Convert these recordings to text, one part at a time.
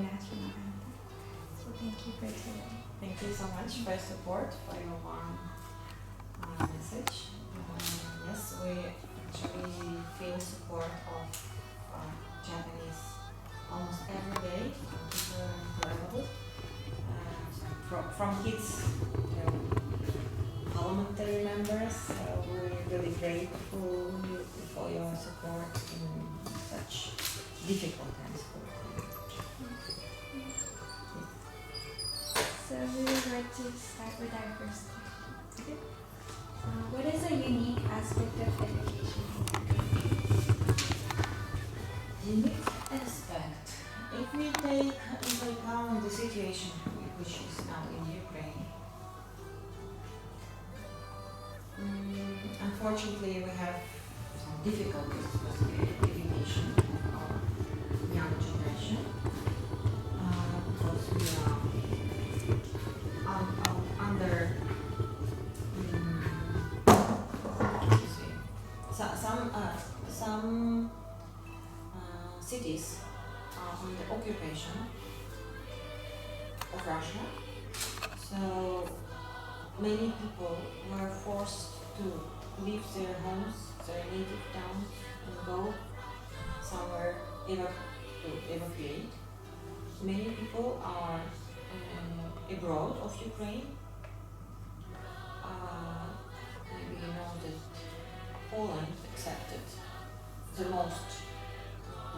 national anthem. So thank you for today. Thank you so much for your support, for your warm message. Yes, we actually feel support of Japanese almost every day from different levels, from kids to parliamentary members. So we're really grateful for your support in such difficult times. So we would like to start with our first question. What is a unique aspect of education in Ukraine? Unique aspect. If we take into account the situation which is now in Ukraine, unfortunately we have some difficulties with the education of young generation because we are under some cities are under occupation of Russia, so many people were forced to leave their homes, their native towns, and go somewhere to evacuate. Many people are abroad of Ukraine. Maybe you know that Poland accepted the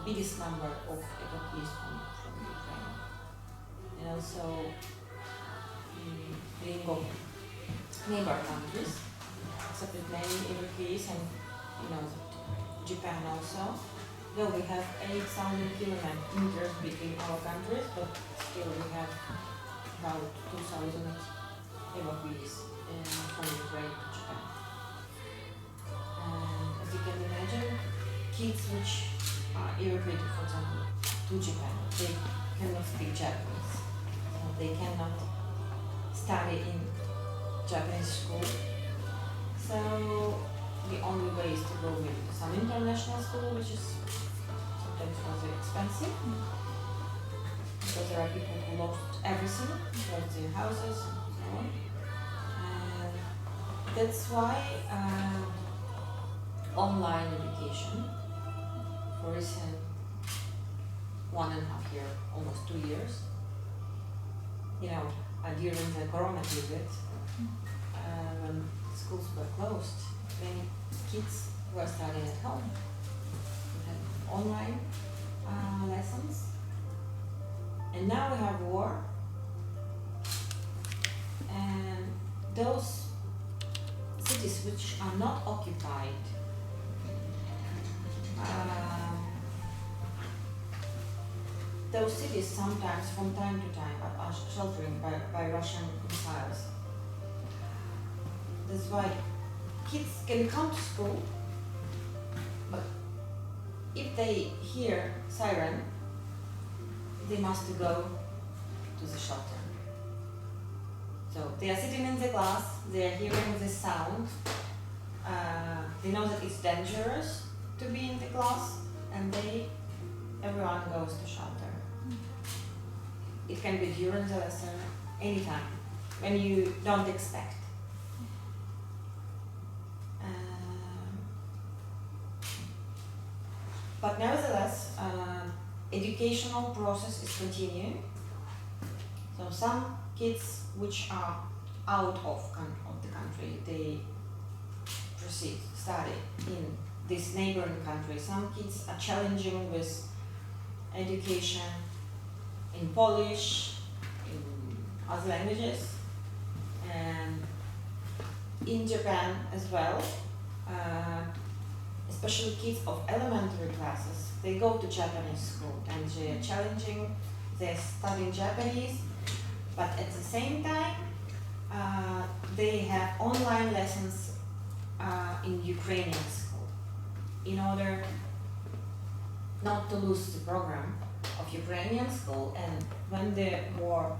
biggest number of evacuees from Ukraine, and also neighbor countries accepted many evacuees, and you know Japan also. Though we have 8,000 kilometers between our countries, but still we have about 2,000 evacuees from Ukraine to Japan. And as you can imagine, kids which are evacuated, for example, to Japan, they cannot speak Japanese. So they cannot study in Japanese school. So the only way is to go maybe to some international school, which is sometimes also expensive. Because there are people who lost everything, lost their houses and so on. And that's why online education for recent 1.5 years, almost 2 years, during the corona period, when schools were closed, many kids were studying at home. We had online lessons. And now we have war, and those cities which are not occupied those cities sometimes from time to time are sheltering by Russian missiles. That's why kids can come to school, but if they hear siren, they must go to the shelter. So they are sitting in the class, they are hearing the sound, they know that it's dangerous to be in the class, and everyone goes to shelter. It can be during the lesson, anytime, when you don't expect. But nevertheless, educational process is continuing. So some kids which are out of the country, they proceed to study in this neighboring country. Some kids are challenging with education in Polish, in other languages, and in Japan as well. Especially kids of elementary classes, they go to Japanese school and they're challenging, they're studying Japanese, but at the same time they have online lessons in Ukrainian school in order not to lose the program of Ukrainian school, and when the war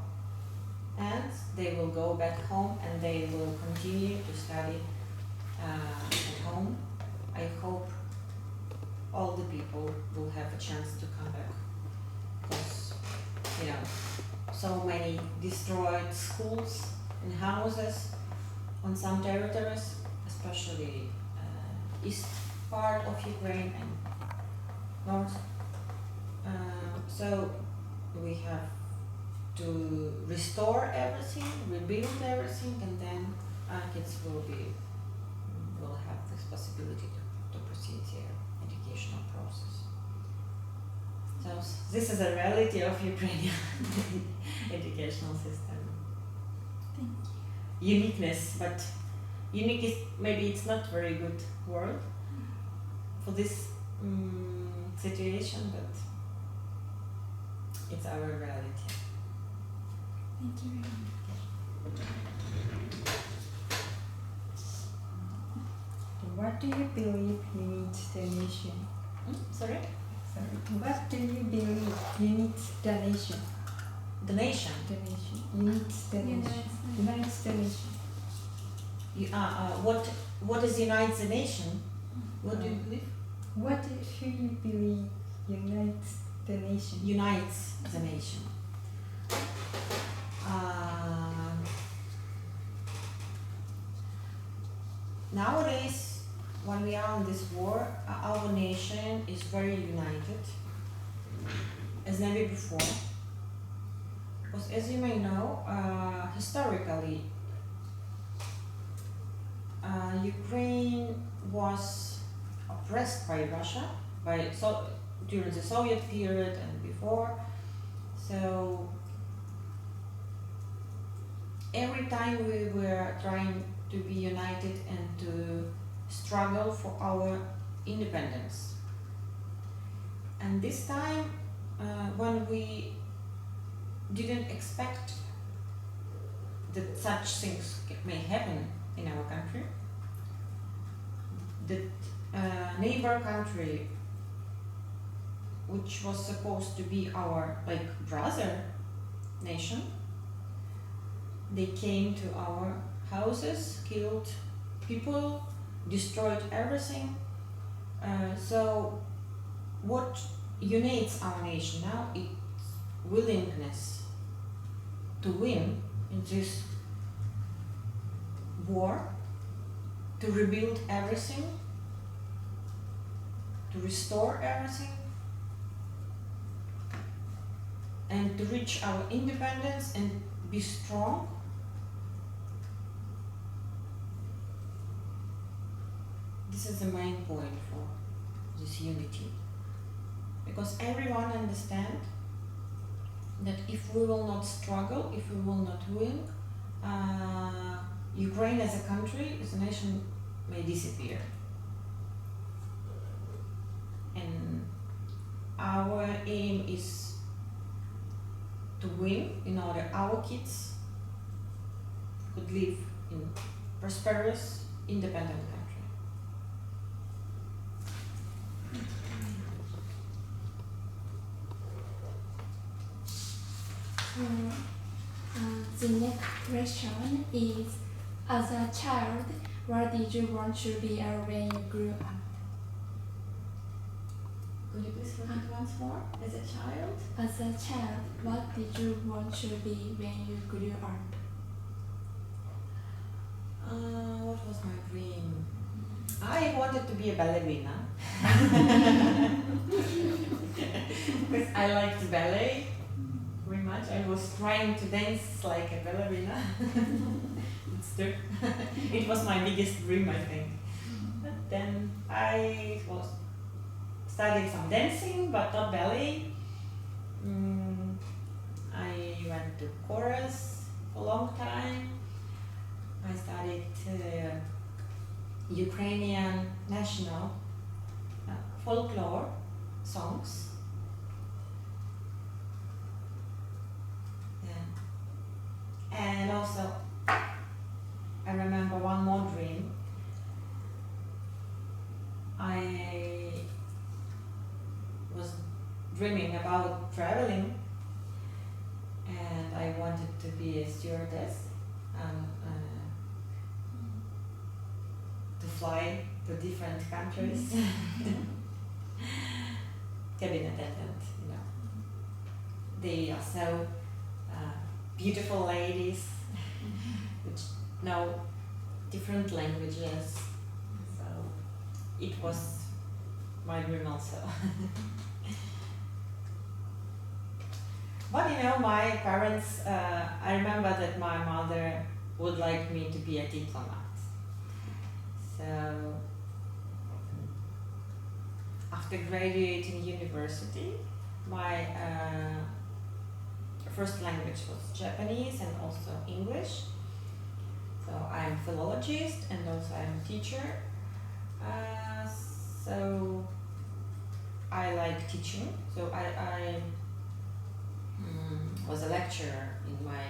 ends they will go back home and they will continue to study at home. I hope all the people will have a chance to come back, because so many destroyed schools and houses on some territories, especially east part of Ukraine and north. So we have to restore everything, rebuild everything, and then our kids will have this possibility to proceed their educational process. So this is a reality of Ukrainian educational system. Thank Uniqueness, but unique is maybe it's not very good word for this situation, but it's our reality. Thank you very much. What do you believe unites the nation? Sorry? What do you believe unites the nation? The nation. The nation. Unites the nation. Unites the nation. What is unites the nation? What do you believe? What do you believe unites the nation? Unites the nation. Nowadays, when we are in this war, our nation is very united, as never before. Because as you may know, historically, Ukraine was oppressed by Russia, during the Soviet period and before. So every time we were trying to be united and to struggle for our independence. And this time, when we didn't expect that such things may happen in our country, the neighbor country, which was supposed to be our brother nation, they came to our houses, killed people, destroyed everything. So what unites our nation now is willingness to win in this war, to rebuild everything, to restore everything, and to reach our independence and be strong. This is the main point for this unity, because everyone understands that if we will not struggle, if we will not win, Ukraine as a country, as a nation, may disappear. And our aim is to win in order our kids could live in prosperous, independent country. The next question is, as a child, what did you want to be when you grew up? Could you please repeat once more? As a child? As a child, what did you want to be when you grew up? What was my dream? I wanted to be a ballerina. Because I liked ballet very much. I was trying to dance like a ballerina. It's true. It was my biggest dream, I think. But then I was studying some dancing, but not ballet. I went to chorus for a long time. I studied Ukrainian national folklore songs. Yeah. And also, I remember one more dream. I was dreaming about traveling, and I wanted to be a stewardess and to fly to different countries. Cabin attendant, they are so beautiful ladies which know different languages. So it was my dream also. But you know, my parents, I remember that my mother would like me to be a diplomat. So after graduating university, my first language was Japanese and also English. So I'm a philologist and also I'm a teacher. So I like teaching. So I was a lecturer in my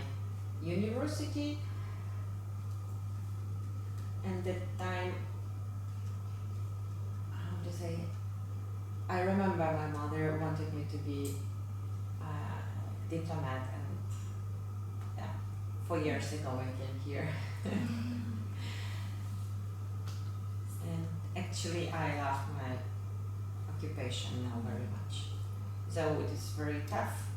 university, and that time, how to say, I remember my mother wanted me to be a diplomat, and yeah, 4 years ago I came here. And actually I love my occupation now very much. So it is very tough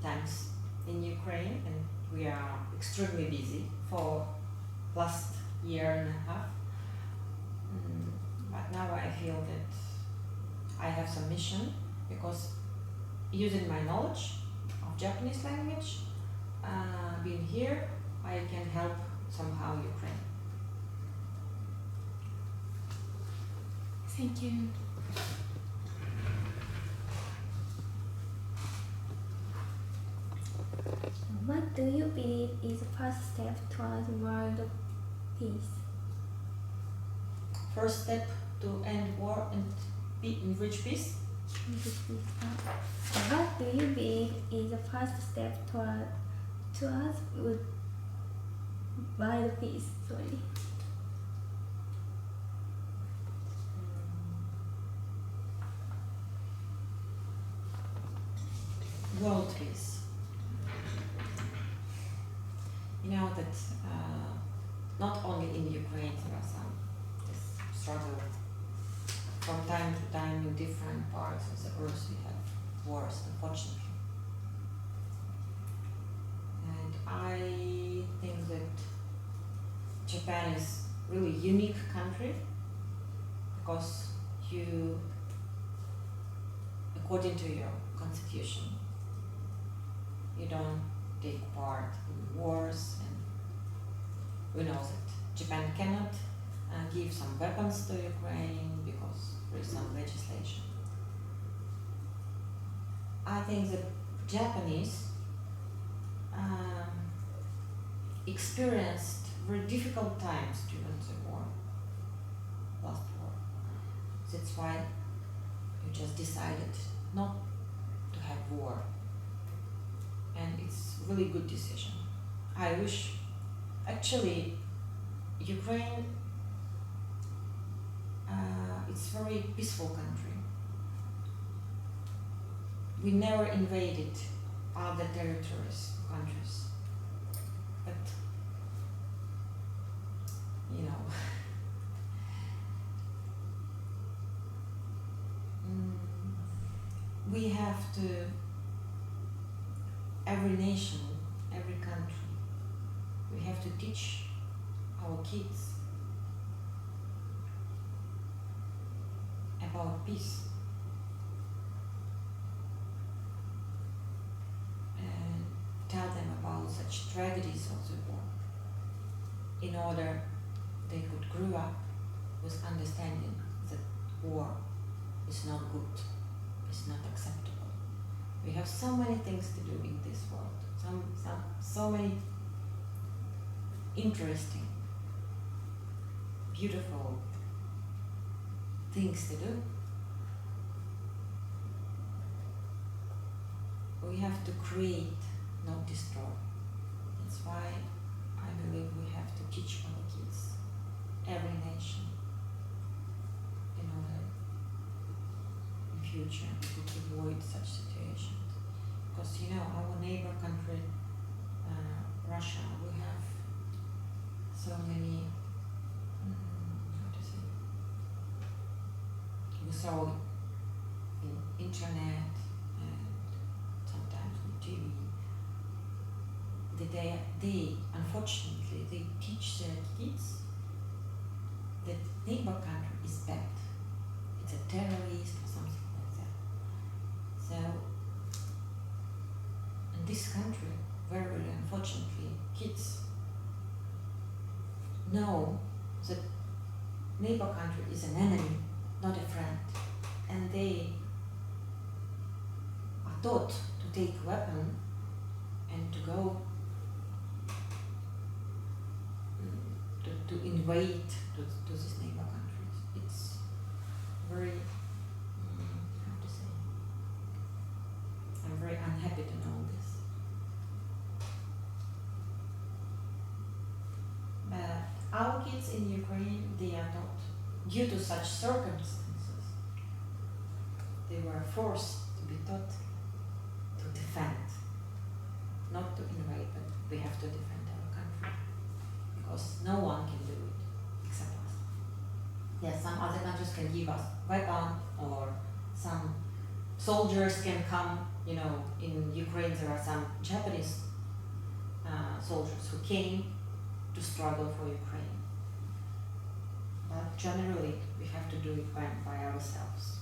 times in Ukraine, and we are extremely busy for last year and a half. But now I feel that I have some mission, because using my knowledge of Japanese language, being here, I can help somehow Ukraine. Thank you. What do you believe is the first step towards world peace? First step to end war and reach peace. What do you believe is the first step towards world peace? Sorry. World peace. You know that not only in Ukraine there are some struggle. From time to time in different parts of the earth we have wars, unfortunately. And I think that Japan is really unique country, because you, according to your constitution, you don't take part in wars, and we know that Japan cannot give some weapons to Ukraine because there is some legislation. I think that Japanese experienced very difficult times during the war, last war. That's why you just decided not to have war. And it's really good decision. I wish, actually, Ukraine, it's very peaceful country. We never invaded other territories, countries, but you know, we have to, every nation, every country, we have to teach our kids about peace. And tell them about such tragedies of the war, in order they could grow up with understanding that war is not good, is not acceptable. We have so many things to do in this world, so many interesting, beautiful things to do. We have to create, not destroy. That's why I believe we have to teach our kids, every nation, in order in future we could avoid such situations. Because you know, our neighbor country, Russia, we have so many, how to say, we saw in internet and they unfortunately they teach their kids that neighbor country is bad. It's a terrorist or something like that. So in this country, very, very unfortunately, kids know that neighbor country is an enemy, not a friend, and they are taught to take weapon and to go to invade to these neighbor countries. It's very, how to say, I'm very unhappy to know this. But our kids in Ukraine, they are not, due to such circumstances, they were forced to be taught to defend, not to invade, but we have to defend our country, because no one can do it except us. Yes, some other countries can give us weapon, or some soldiers can come, you know, in Ukraine there are some Japanese soldiers who came to struggle for Ukraine. But generally, we have to do it by ourselves.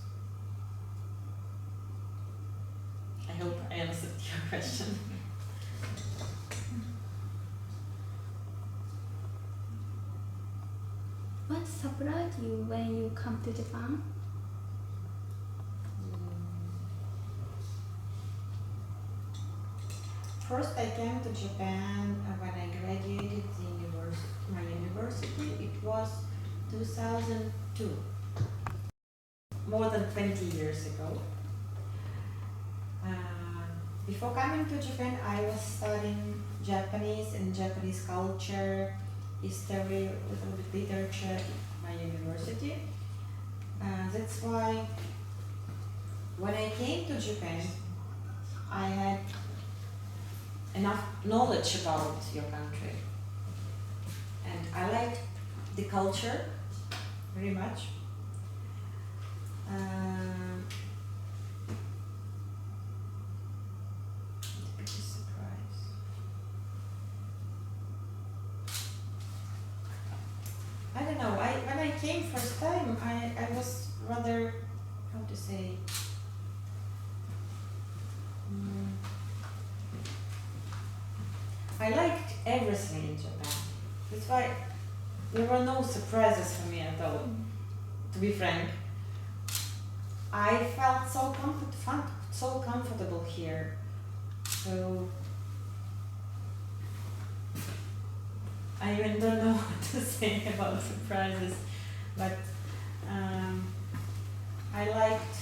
I hope I answered your question. What surprised you when you come to Japan? First, I came to Japan when I graduated my university. It was 2002, more than 20 years ago. Before coming to Japan, I was studying Japanese and Japanese culture, history, a little bit literature at my university. That's why when I came to Japan, I had enough knowledge about your country. And I liked the culture very much. The biggest surprise. I don't know, when I came first time, I was rather, how to say, I liked everything in Japan. That's why there were no surprises for me at all, to be frank. I felt so comfortable here. So I even don't know what to say about surprises, but I liked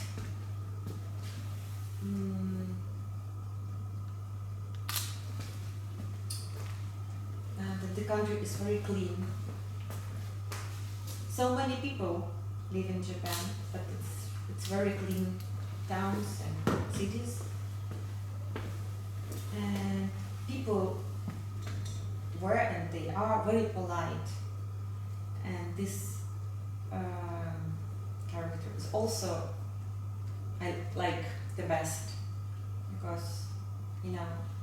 that the country is very clean. So many people live in Japan, but it's very clean towns and cities, and people were and they are very polite, and this character is also I like the best, because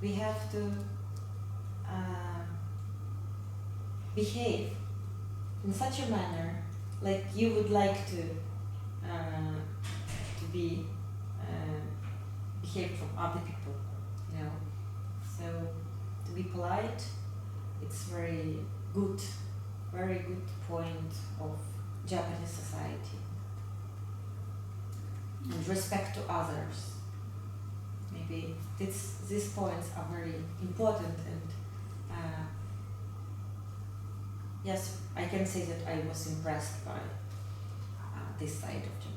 we have to behave in such a manner like you would like to be behaved from other people, So to be polite, it's very good point of Japanese society. And respect to others. Maybe these points are very important, and yes, I can say that I was impressed by this side of Japan.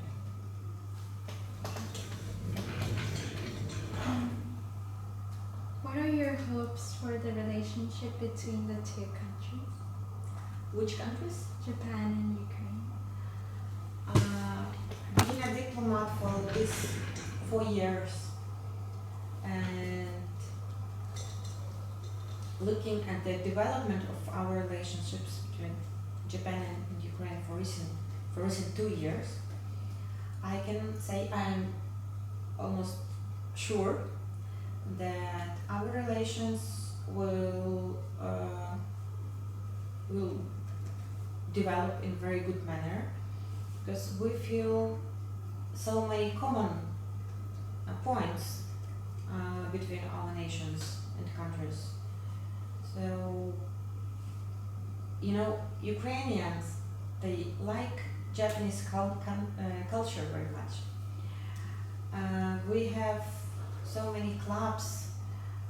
What are your hopes for the relationship between the two countries? Which countries? Japan and Ukraine. Being a diplomat for these 4 years and looking at the development of our relationships between Japan and Ukraine for recent 2 years, I can say I'm almost sure that our relations will develop in very good manner, because we feel so many common points between our nations and countries. So, Ukrainians, they like Japanese culture very much. We have so many clubs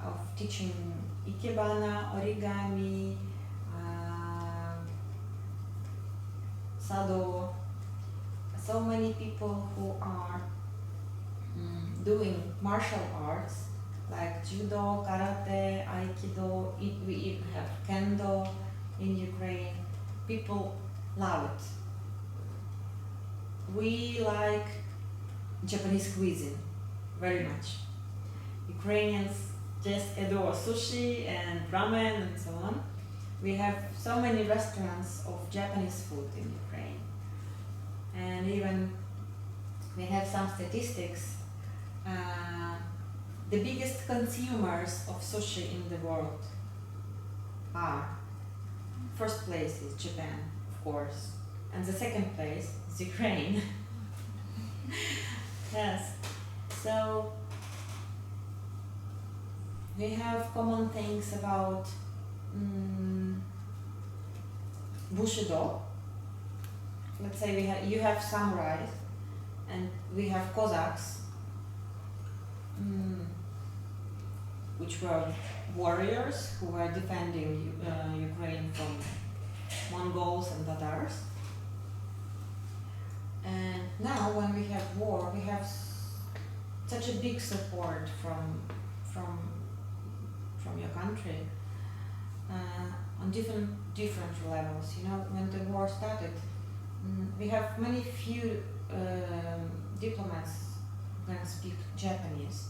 of teaching ikebana, origami, sado. So many people who are doing martial arts like judo, karate, aikido. We even have kendo in Ukraine. People love it. We like Japanese cuisine very much. Ukrainians just adore sushi and ramen and so on. We have so many restaurants of Japanese food in Ukraine. And even we have some statistics. The biggest consumers of sushi in the world are, first place is Japan, of course, and the second place is Ukraine. Yes, so we have common things about Bushido. Let's say you have samurais and we have Cossacks, which were warriors who were defending Ukraine from Mongols and Tatars. And now when we have war, we have such a big support from your country on different levels. When the war started, we have many few diplomats who can speak Japanese,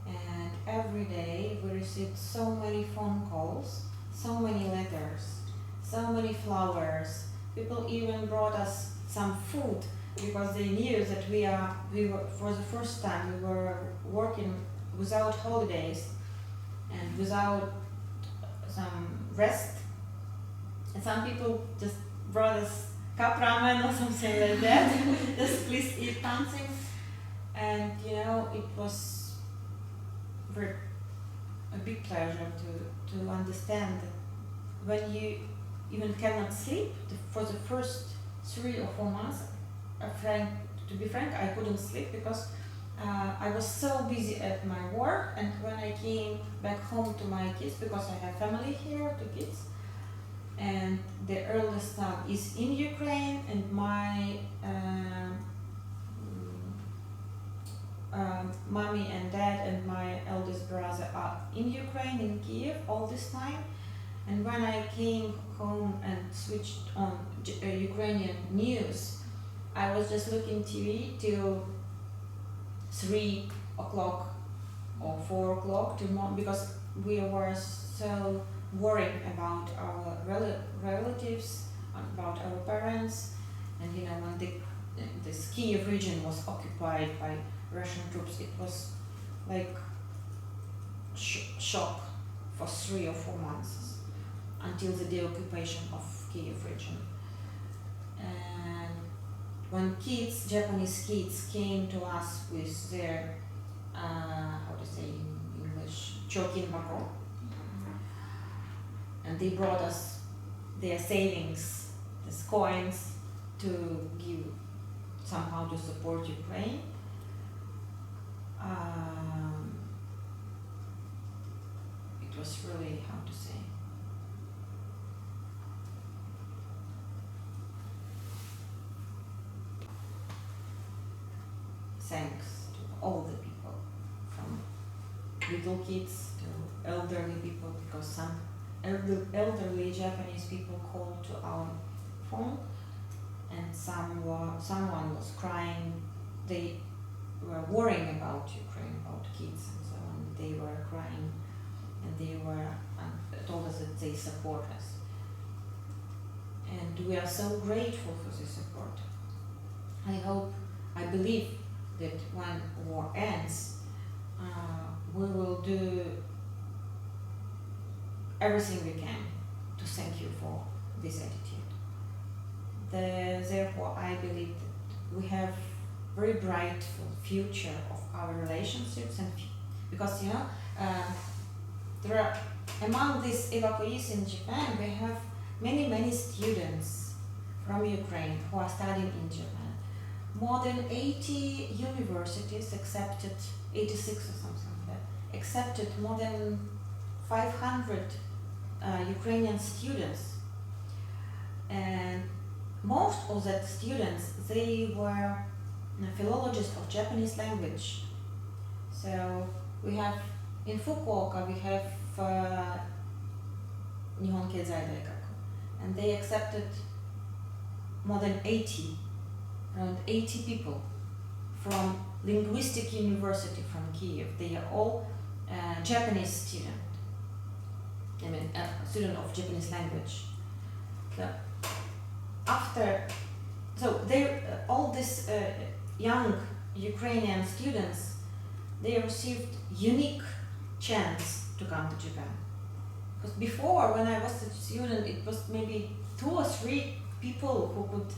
and every day we received so many phone calls, so many letters, so many flowers. People even brought us some food because they knew that we were for the first time we were working without holidays and without some rest. And some people just brought us cup ramen or something like that. Just please eat something. And it was a big pleasure to understand that when you even cannot sleep for the first 3 or 4 months. To be frank, I couldn't sleep because I was so busy at my work, and when I came back home to my kids, because I have family here, 2 kids, and the eldest son is in Ukraine, and my mommy and dad and my eldest brother are in Ukraine, in Kiev, all this time. And when I came home and switched on Ukrainian news, I was just looking TV till 3 o'clock or 4 o'clock because we were so worried about our relatives, about our parents, and when this Kiev region was occupied by Russian troops, it was like shock for 3 or 4 months until the deoccupation of Kiev region. And when Japanese kids came to us with their, how to say in English, chokinbako, and they brought us their savings, these coins, to give somehow to support Ukraine. It was really, how to say, thanks to all the people, from little kids to elderly people, because some elderly Japanese people called to our phone, and someone was crying. They were worrying about Ukraine, about kids and so on. They were crying, and they told us that they support us. And we are so grateful for the support. I believe that when war ends, we will do everything we can to thank you for this attitude. Therefore, I believe that we have very bright future of our relationships, and because there are among these evacuees in Japan, we have many students from Ukraine who are studying in Japan. More than 80 universities accepted, 86 or something like that, accepted more than 500 Ukrainian students. And most of that students, they were philologists of Japanese language. So we have, in Fukuoka, we have Nihon Keizai Daikaku, and they accepted more than around 80 people from Linguistic University from Kiev. They are all Japanese student. I mean, student of Japanese language. So all these young Ukrainian students, they received unique chance to come to Japan. Because before, when I was a student, it was maybe 2 or 3 people who could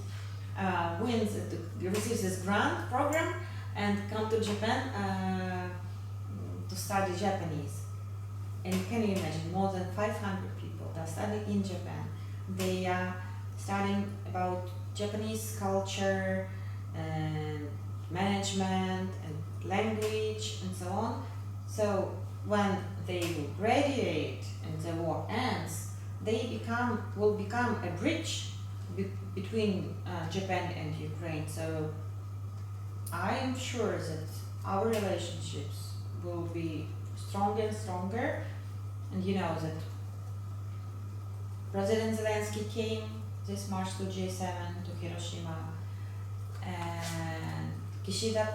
receive this grant program and come to Japan to study Japanese. And can you imagine, more than 500 people that are studying in Japan. They are studying about Japanese culture and management and language and so on. So when they will graduate and the war ends, they will become a bridge between Japan and Ukraine. So I am sure that our relationships will be stronger and stronger. And you know that President Zelensky came this March to G7 to Hiroshima, and Kishida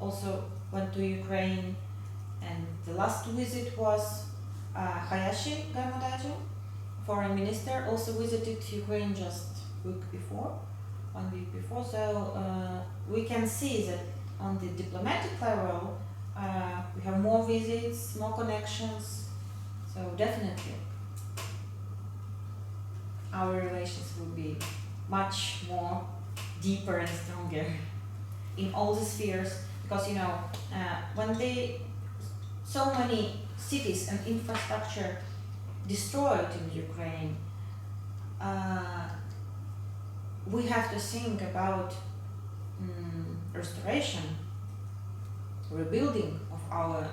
also went to Ukraine, and the last visit was Hayashi Gaimadaiju, foreign minister, also visited Ukraine just one week before. So we can see that on the diplomatic level, we have more visits, more connections. So definitely, our relations will be much more deeper and stronger in all the spheres. Because when so many cities and infrastructure destroyed in Ukraine, we have to think about restoration, rebuilding of our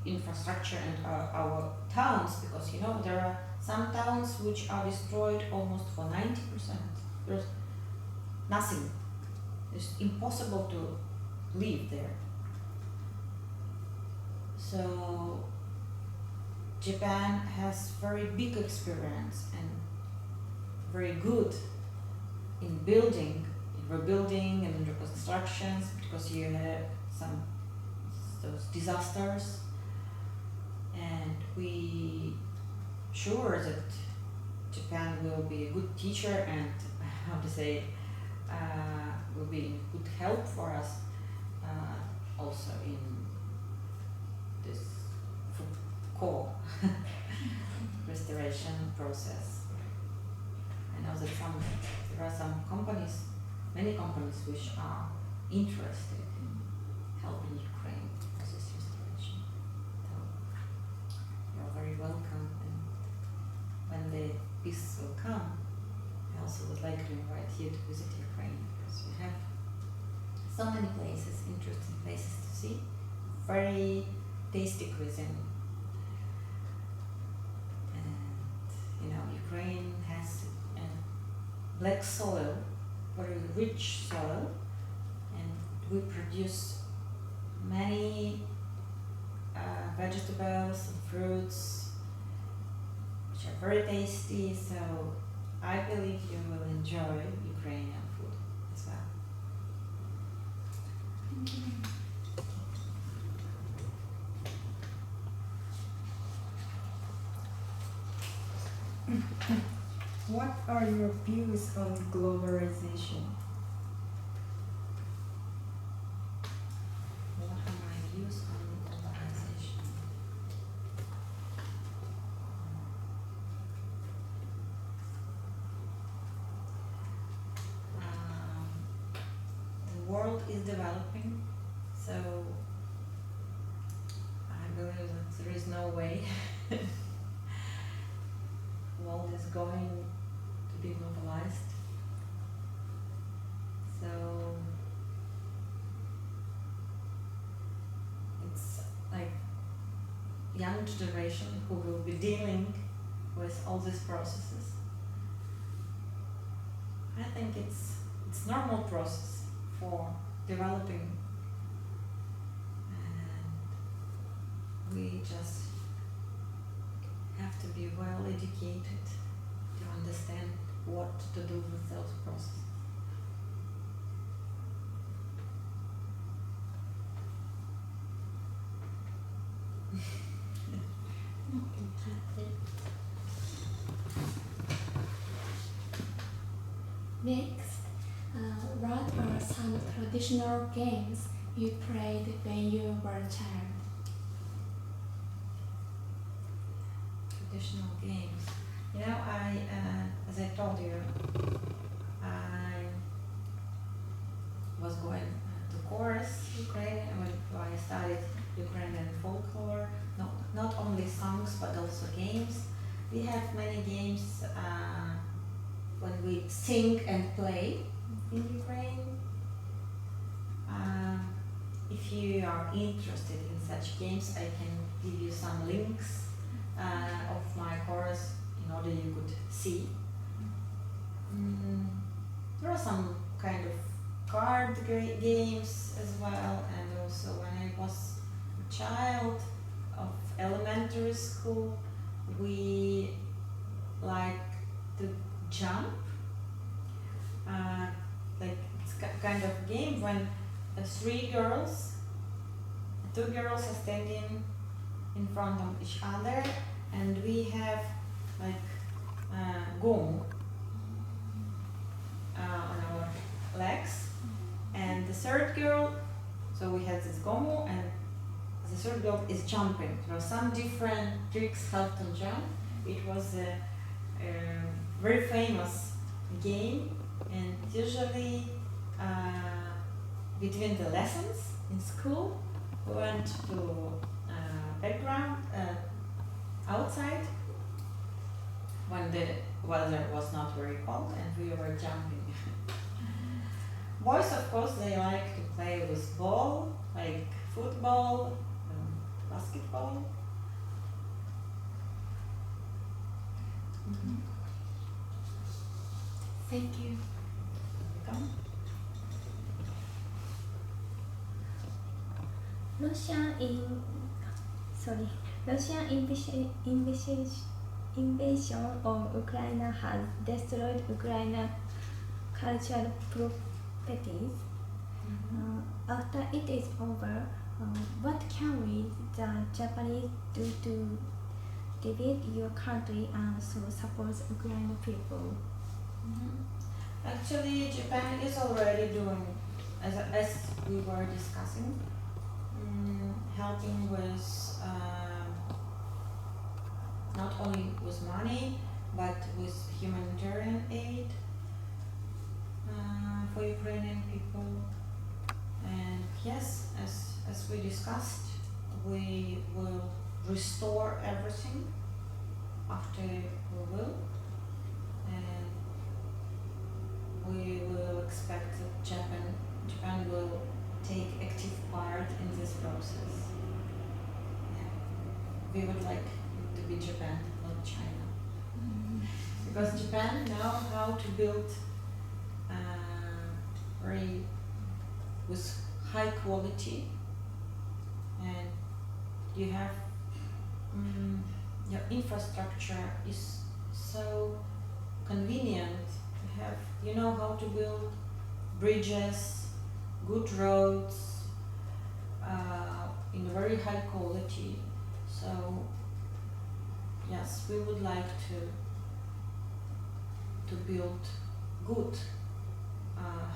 infrastructure and our towns, because there are some towns which are destroyed almost for 90%. There's nothing. It's impossible to live there. So Japan has very big experience and very good in rebuilding and reconstructions, because you have those disasters, and we sure that Japan will be a good teacher and will be good help for us also in this core restoration process. I know that there are many companies which are interested in helping Ukraine with this restoration. So you're very welcome, and when the peace will come, I also would like to invite you to visit Ukraine, because we have so many places, interesting places to see, very tasty cuisine. And Ukraine has black soil, very rich soil, and we produce many vegetables and fruits which are very tasty. So I believe you will enjoy Ukrainian food as well. Thank you. What are your views on globalization? What are my views on globalization? is developing, so I believe that there is no way world is going to be mobilized. So it's like young generation who will be dealing with all these processes. I think it's normal process for developing, and we just have to be well educated to understand what to do with those processes. Next, what are some traditional games you played when you were a child? Traditional games. You know, as I told you, I was going to chorus Ukrainian when I studied Ukrainian folklore. No, not only songs but also games. We have many games when we sing and play in Ukraine. If you are interested in such games, I can give you some links of my chorus in order you could see. There are some kind of card games as well, and also when I was a child of elementary school, we like to jump. Like it's kind of game when two girls are standing in front of each other, and we have like gum on our legs, and the third girl, so we have this gomu, and the third girl is jumping. There are some different tricks how to jump. It was a very famous game, and usually between the lessons in school we went to background outside when the weather was not very cold, and we were jumping. Boys, of course, they like to play with ball, like football, basketball. Thank you. Welcome. Russian invasion of Ukraine has destroyed Ukraine's cultural properties. After it is over, what can we, the Japanese, do to defend your country and so support Ukrainian people? Actually, Japan is already doing, as we were discussing, helping with not only with money but with humanitarian aid for Ukrainian people. And yes, as we discussed, we will restore everything after we will, and we will expect that Japan will take active part in this process. Yeah. We would like it to be Japan, not China. Because Japan knows how to build very with high quality, and you have your infrastructure is so convenient. You know how to build bridges, good roads in very high quality. So yes, we would like to build good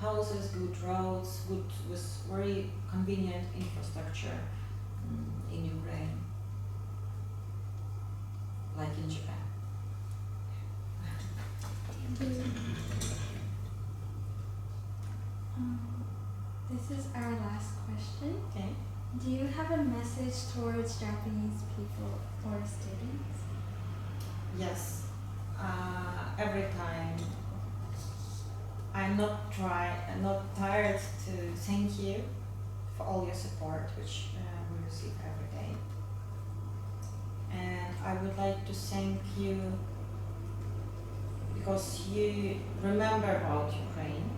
houses, good roads, good with very convenient infrastructure in Ukraine, like in Japan. This is Do you have a message towards Japanese people or students? Yes. Every time I'm not tired to thank you for all your support, which we receive every day. And I would like to thank you because you remember about Ukraine.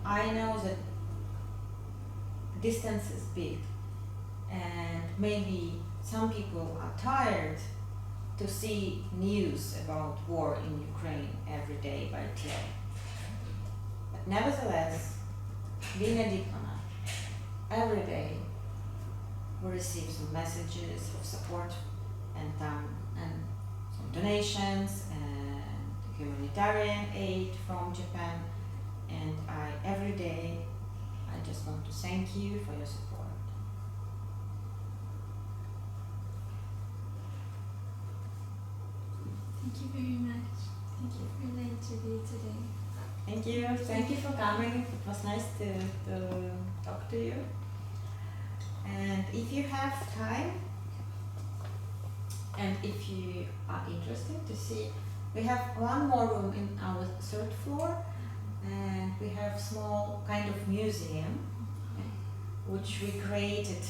I know that distance is big, and maybe some people are tired to see news about war in Ukraine every day by TV. But nevertheless, being a diplomat, every day we receive some messages of support and some donations and humanitarian aid from Japan. And every day I just want to thank you for your support. Thank you very much. Thank you for the interview today. Thank you. Thank you for coming. It was nice to talk to you. And if you have time, and if you are interested to see, we have one more room in our third floor, and we have small kind of museum, which we created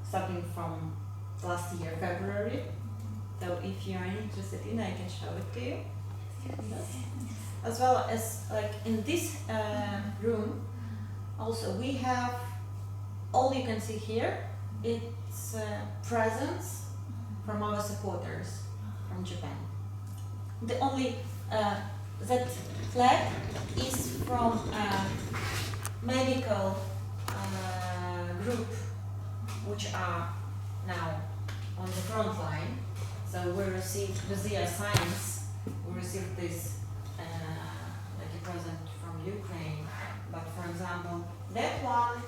starting from last year, February. So if you are interested in, I can show it to you. As well as like in this room, also we have all you can see here. It's presents from our supporters from Japan. The only that flag is from a medical group, which are now on the front line. So we received with the science. We received this like a present from Ukraine. But for example, that one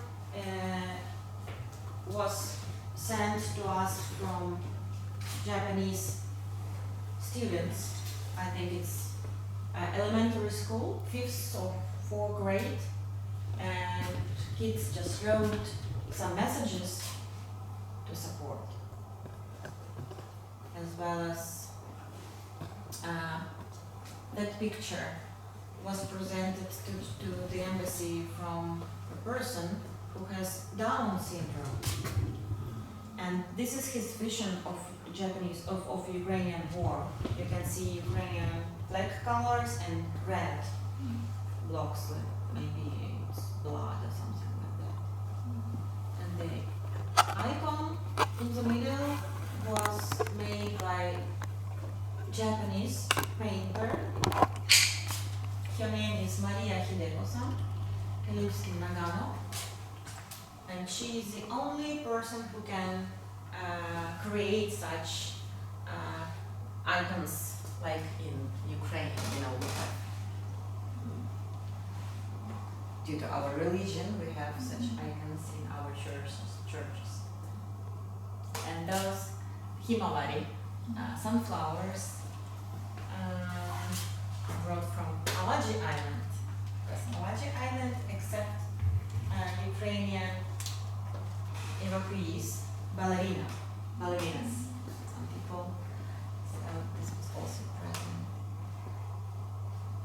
was sent to us from Japanese students. I think it's elementary school, 5th or 4th grade, and kids just wrote some messages to support, as well as that picture was presented to the embassy from a person who has Down syndrome, and this is his vision of of Ukrainian war. You can see Ukrainian flag colors and red blocks, maybe it's blood or something like that. And the icon in the middle was made by Japanese painter. Her name is Maria Hideko-san. She lives in Nagano, and she is the only person who can create such icons like in Ukraine. You know, we have, due to our religion, we have such icons in our churches. And those himawari, sunflowers, brought from Alaji Island. Because Alaji Island accept Ukrainian evacuees, ballerinas. Some people, so this was also present.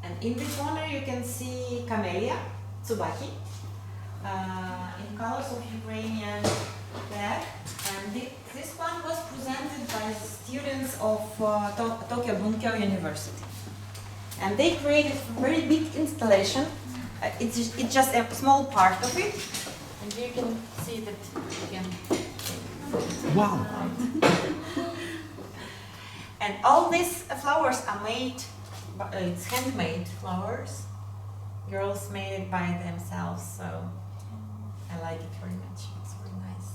And in the corner you can see camellia, tsubaki, in colors of Ukrainian flag. And this one was presented by the students of Tokyo Bunkyo University. And they created a very big installation. It's just a small part of it. And you can see that you can. Wow! And all these flowers are made, it's handmade flowers. Girls made it by themselves, so I like it very much. It's very nice.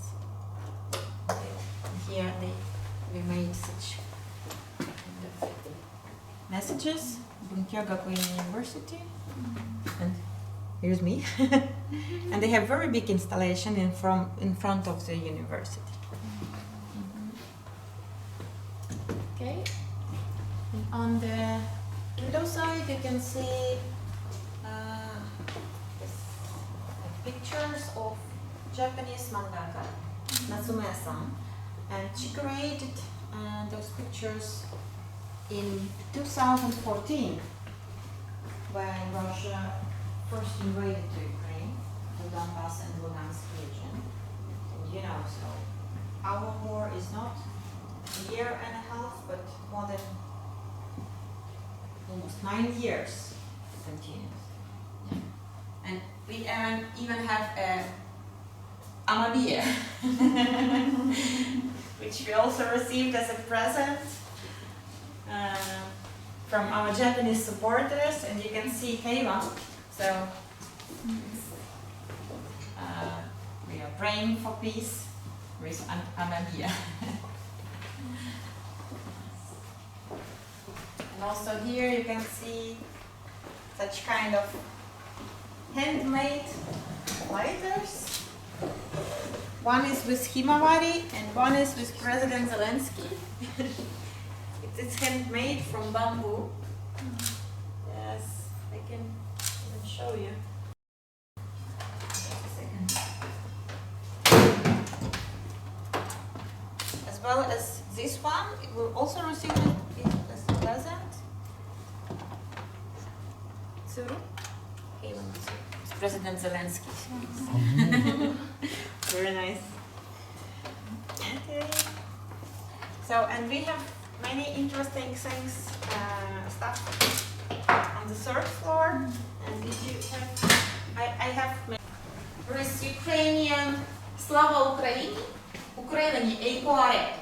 Here we made such kind of messages. Bunkyo Gakuin University. And here's me. And they have very big installation in front of the university. Okay. And on the window side you can see pictures of Japanese mangaka, Natsume-san, and she created those pictures in 2014 when Russia first invaded to Ukraine, the Donbass and Lugansk region. And you know, so our war is not a year and a half, but more than almost 9 years continues. Yeah. And we even have a Amabiya, which we also received as a present from our Japanese supporters, and you can see Heiwa. So we are praying for peace with Amabiya. And also here you can see such kind of handmade lighters. One is with Himawari and one is with President Zelensky. It's handmade from bamboo. Yes, I can even show you. Just a second. As well as this one, it will also receive it as a present. Tsuru. It's President Zelensky. Very nice. Okay. So, and we have many interesting things, stuff on the third floor. And if you have, I have with Ukrainian Slava Ukraini, Ukraina ni Eikoare.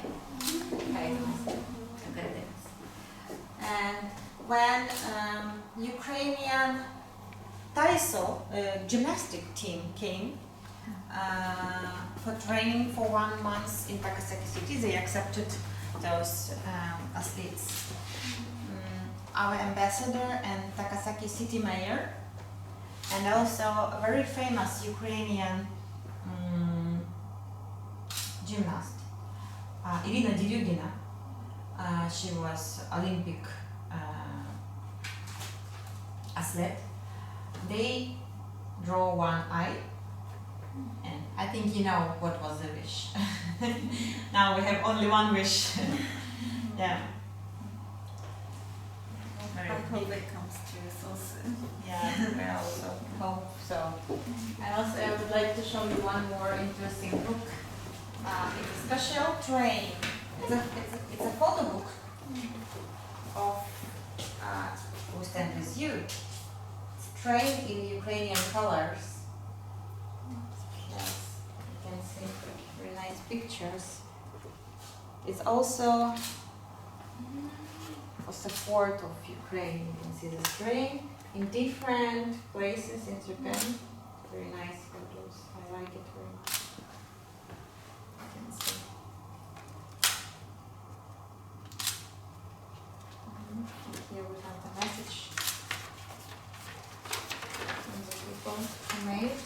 And when Ukrainian Taiso gymnastic team came for training for 1 month in Takasaki City, they accepted those athletes. Our ambassador and Takasaki City mayor, and also a very famous Ukrainian gymnast, Irina Deryugina. She was Olympic athlete. They draw one eye, and I think you know what was the wish. Now we have only one wish. Yeah. I hope it comes true so soon. Yeah, we also hope so. And also I would like to show you one more interesting book. It's a special train. It's a photo book of Who Stand With You. It's train in Ukrainian colors. Yes, you can see very nice pictures. It's also for support of Ukraine. You can see the train in different places in Japan. Very nice photos. I like it very much. You can see. Here we have the message from the people who made it.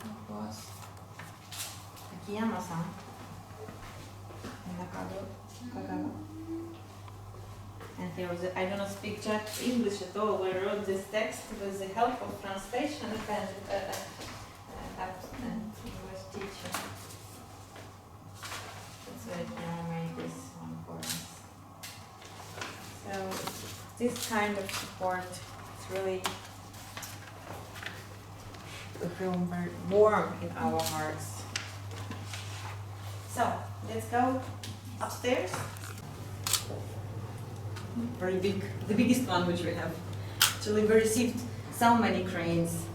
Of course, Akiyama-san and Nakado Kagawa. And there was I do not speak English at all. I wrote this text with the help of translation and English teacher. That's why I made this one for us. So this kind of support is really, we feel very warm in our hearts. So let's go upstairs. Very big, the biggest one which we have. Actually, we received so many cranes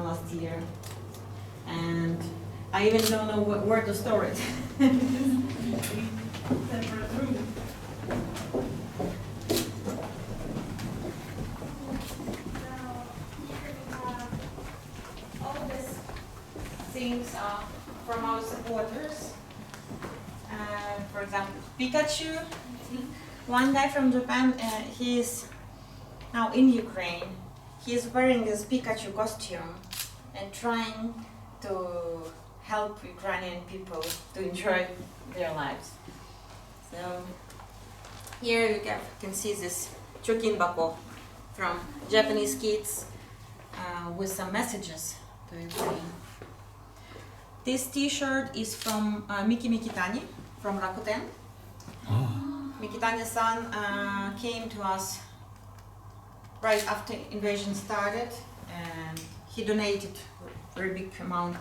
last year, and I even don't know where to store it. Separate room. All these things are from our supporters. For example, Pikachu. One guy from Japan, he is now in Ukraine. He is wearing this Pikachu costume and trying to help Ukrainian people to enjoy their lives. So here you can see this chokinbako from Japanese kids with some messages to Ukraine. This T-shirt is from Miki Mikitani from Rakuten. Mikitani-san came to us right after invasion started, and he donated very big amount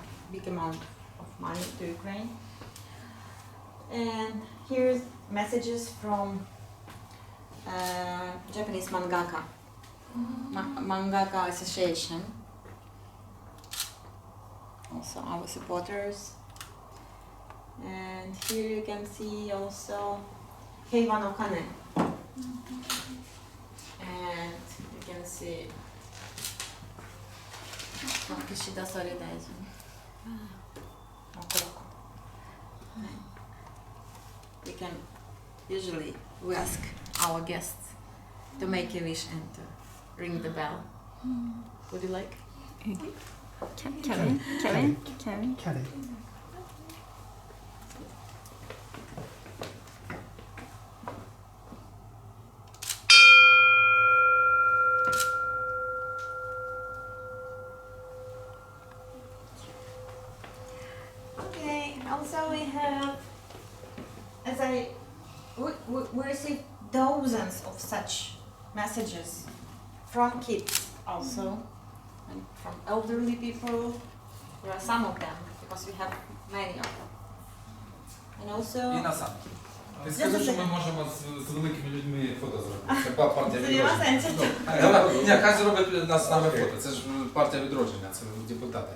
of money to Ukraine. And here's messages from Japanese mangaka, Mangaka Association. Also our supporters. And here you can see also Heiwa no Kane. And you can see Kishida Solidaisen. We can usually ask our guests to make a wish and to ring the bell. Would you like? Karen. Carry. Okay, also we have, we receive dozens of such messages from kids also, and from elderly people. There are some of them, because we have many of them. And also... Інна Сан, ти скажи, що ми можемо з великими людьми фото зробити. Це партія відродження. Ні, хай зробить нас з нами фото. Це ж партія відродження, це депутати.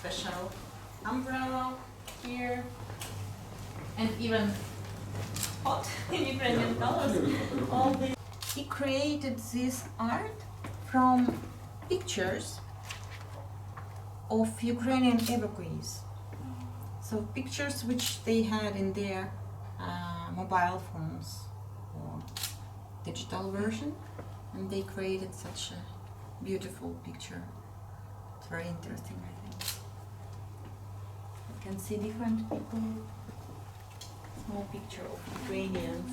Special umbrella here, and even hot in Ukrainian colors. All this. He created this art from pictures of Ukrainian evacuees. So pictures which they had in their mobile phones or digital version, and they created such a beautiful picture. It's very interesting, I think. You can see different people, small picture of Ukrainians.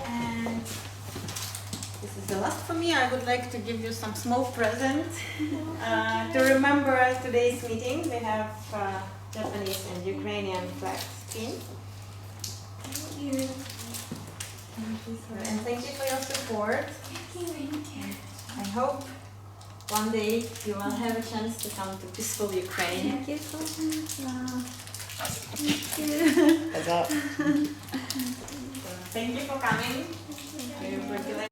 And this is the last for me. I would like to give you some small present to remember today's meeting. We have Japanese and Ukrainian flags pinned. Thank you. Thank you so And much. thank you for your support. Thank you. I hope one day you will have a chance to come to peaceful Ukraine. Thank you so much. Thank you. Thank you for coming. We would like